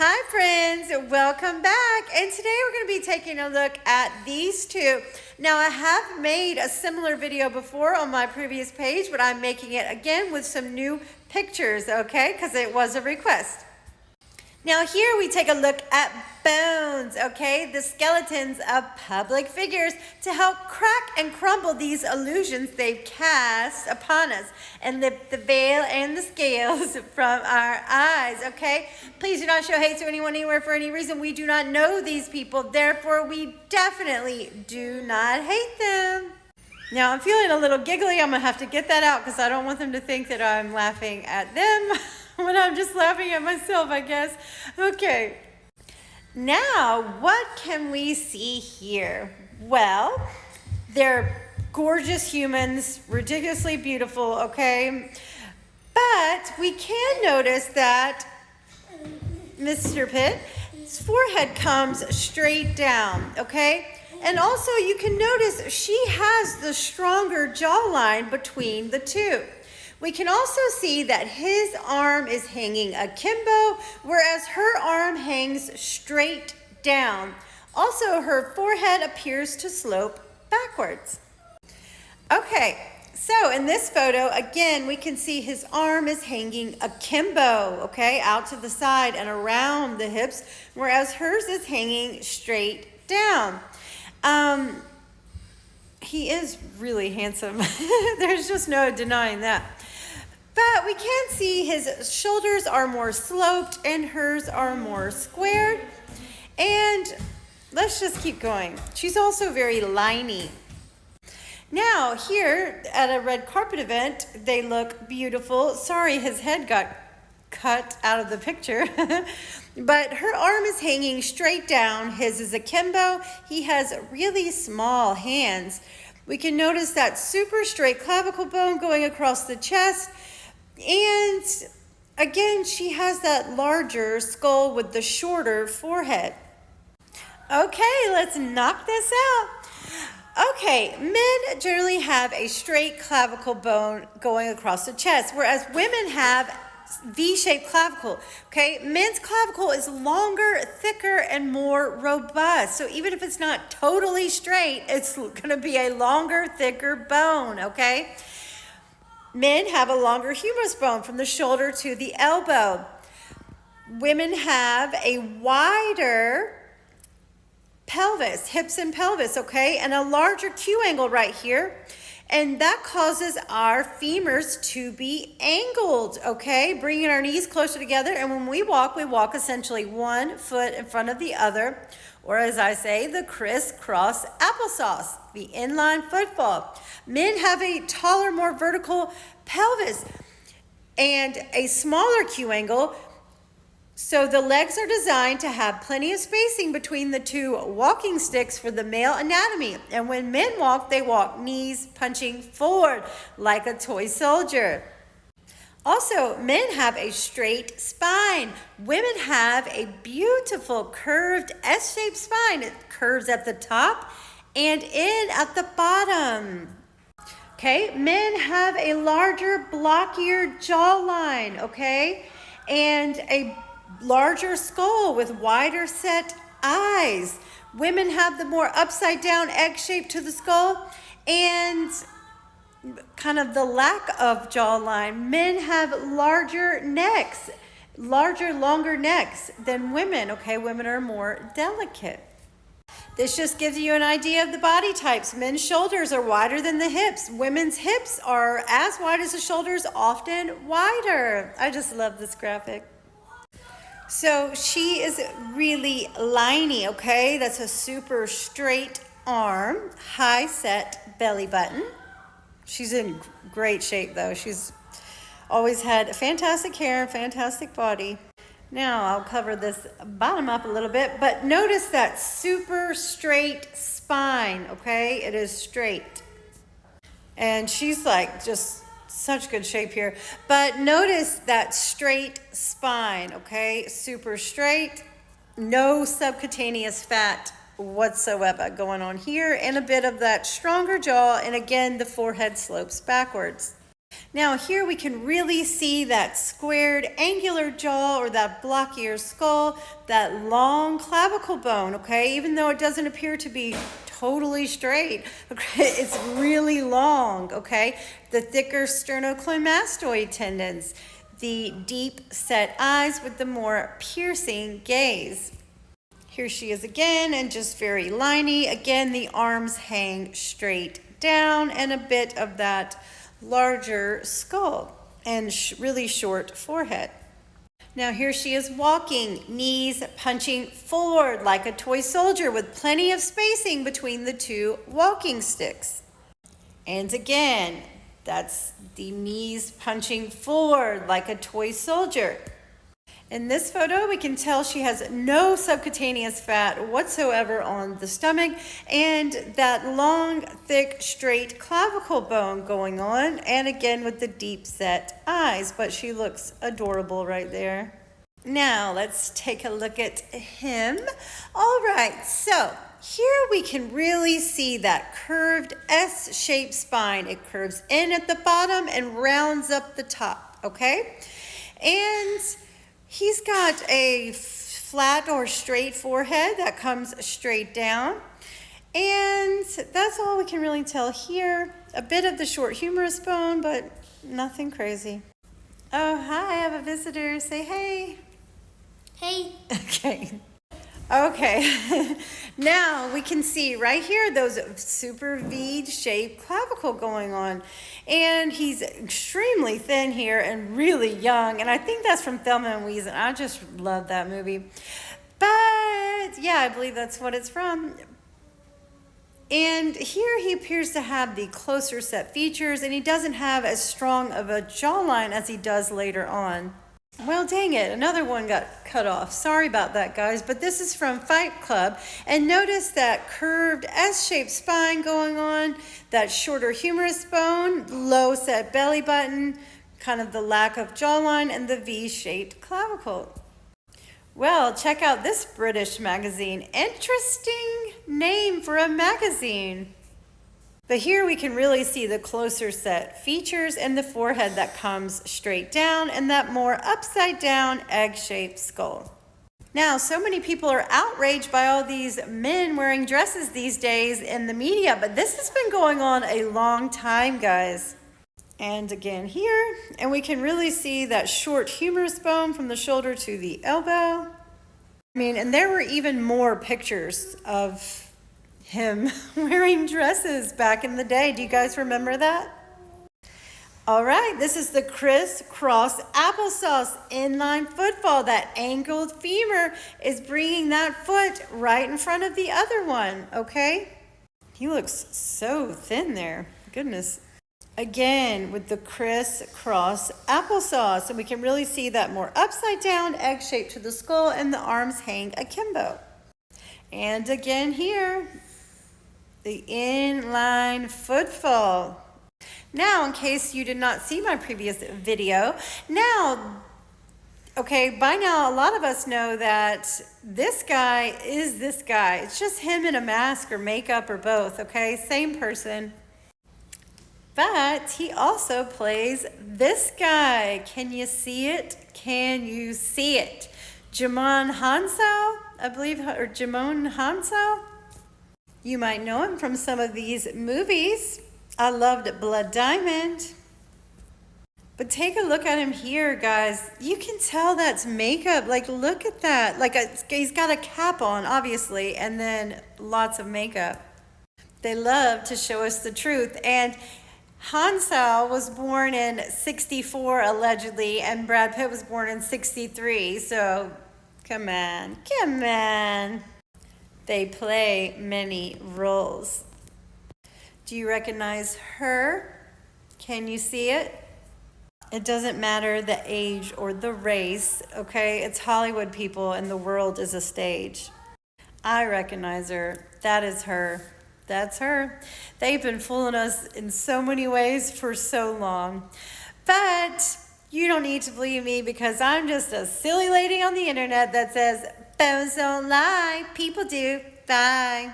Hi friends, welcome back. And today we're going to be taking a look at these two. Now I have made a similar video before on my previous page, but I'm making it again with some new pictures, okay? Because it was a request. Now here we take a look at bones, okay? The skeletons of public figures to help crack and crumble these illusions they've cast upon us and lift the veil and the scales from our eyes, okay? Please do not show hate to anyone anywhere for any reason. We do not know these people, therefore we definitely do not hate them. Now I'm feeling a little giggly. I'm gonna have to get that out because I don't want them to think that I'm laughing at them. When I'm just laughing at myself, I guess. Okay. Now, what can we see here? Well, they're gorgeous humans, ridiculously beautiful, okay? But we can notice that Mr. Pitt's forehead comes straight down, okay? And also you can notice she has the stronger jawline between the two. We can also see that his arm is hanging akimbo, whereas her arm hangs straight down. Also, her forehead appears to slope backwards. Okay, so in this photo, again, we can see his arm is hanging akimbo, okay, out to the side and around the hips, whereas hers is hanging straight down. He is really handsome. There's just no denying that. But we can see his shoulders are more sloped and hers are more squared. And let's just keep going. She's also very liney. Now here at a red carpet event, they look beautiful. Sorry, his head got cut out of the picture. But her arm is hanging straight down. His is akimbo. He has really small hands. We can notice that super straight clavicle bone going across the chest. And again, she has that larger skull with the shorter forehead. Okay, let's knock this out. Okay, men generally have a straight clavicle bone going across the chest, whereas women have V-shaped clavicle. Okay, men's clavicle is longer, thicker, and more robust. So even if it's not totally straight, it's going to be a longer, thicker bone, okay? Men have a longer humerus bone from the shoulder to the elbow. Women have a wider pelvis, hips and pelvis, okay, and a larger Q angle right here. And that causes our femurs to be angled, okay, bringing our knees closer together. And when we walk essentially one foot in front of the other, or as I say, the crisscross applesauce, the inline football. Men have a taller, more vertical pelvis and a smaller Q angle. So the legs are designed to have plenty of spacing between the two walking sticks for the male anatomy. And when men walk, they walk knees punching forward like a toy soldier. Also, men have a straight spine. Women have a beautiful curved S-shaped spine. It curves at the top and in at the bottom. Okay, men have a larger, blockier jawline, okay, and a larger skull with wider set eyes. Women have the more upside down egg shape to the skull and kind of the lack of jawline. Men have larger necks, longer necks than women, okay? Women are more delicate. This just gives you an idea of the body types. Men's shoulders are wider than the hips. Women's hips are as wide as the shoulders, often wider. I just love this graphic. So she is really liney, okay? That's a super straight arm, high set belly button. She's in great shape though. She's always had fantastic hair and fantastic body. Now I'll cover this bottom up a little bit, but notice that super straight spine, okay? It is straight. And she's like just such good shape here. But notice that straight spine, okay? Super straight, no subcutaneous fat whatsoever going on here, and a bit of that stronger jaw, and again, the forehead slopes backwards. Now here we can really see that squared angular jaw or that blockier skull, that long clavicle bone, okay? Even though it doesn't appear to be totally straight, okay? It's really long, okay? The thicker sternocleidomastoid tendons, the deep set eyes with the more piercing gaze. Here she is again, and just very liney. Again, the arms hang straight down and a bit of that larger skull and really short forehead. Now here she is walking, knees punching forward like a toy soldier with plenty of spacing between the two walking sticks. And again, that's the knees punching forward like a toy soldier. In this photo, we can tell she has no subcutaneous fat whatsoever on the stomach and that long, thick, straight clavicle bone going on, and again with the deep set eyes, but she looks adorable right there. Now, let's take a look at him. All right, so here we can really see that curved S-shaped spine. It curves in at the bottom and rounds up the top, okay? And he's got a flat or straight forehead that comes straight down. And that's all we can really tell here. A bit of the short humerus bone, but nothing crazy. Oh, hi, I have a visitor. Say hey. Hey. Okay. Now we can see right here those super V-shaped clavicle going on. And he's extremely thin here and really young. And I think that's from Thelma and Louise. And I just love that movie. But yeah, I believe that's what it's from. And here he appears to have the closer set features, and he doesn't have as strong of a jawline as he does later on. Well, dang it, another one got cut off. Sorry about that, guys, but this is from Fight Club. And notice that curved S-shaped spine going on, that shorter humerus bone, low set belly button, kind of the lack of jawline, and the V-shaped clavicle. Well, check out this British magazine. Interesting name for a magazine. But here we can really see the closer set features and the forehead that comes straight down and that more upside down egg-shaped skull. Now, so many people are outraged by all these men wearing dresses these days in the media, but this has been going on a long time, guys. And again here, and we can really see that short humerus bone from the shoulder to the elbow. And there were even more pictures of him wearing dresses back in the day. Do you guys remember that? All right, this is the crisscross applesauce inline footfall. That angled femur is bringing that foot right in front of the other one, okay? He looks so thin there, goodness. Again, with the crisscross applesauce, and we can really see that more upside down egg shape to the skull, and the arms hang akimbo. And again here, the inline footfall. Now, in case you did not see my previous video, by now a lot of us know that this guy is this guy. It's just him in a mask or makeup or both, okay? Same person. But he also plays this guy. Can you see it? Can you see it? Jimon Hounsou, I believe, or Jimon Hounsou. You might know him from some of these movies. I loved Blood Diamond. But take a look at him here, guys. You can tell that's makeup. Like, look at that. He's got a cap on, obviously, and then lots of makeup. They love to show us the truth. And Hounsou was born in 64, allegedly, and Brad Pitt was born in 63. So, come on. They play many roles. Do you recognize her? Can you see it? It doesn't matter the age or the race, okay? It's Hollywood, people, and the world is a stage. I recognize her. That is her. That's her. They've been fooling us in so many ways for so long. But you don't need to believe me because I'm just a silly lady on the internet that says, "Phones don't lie, people do." Bye.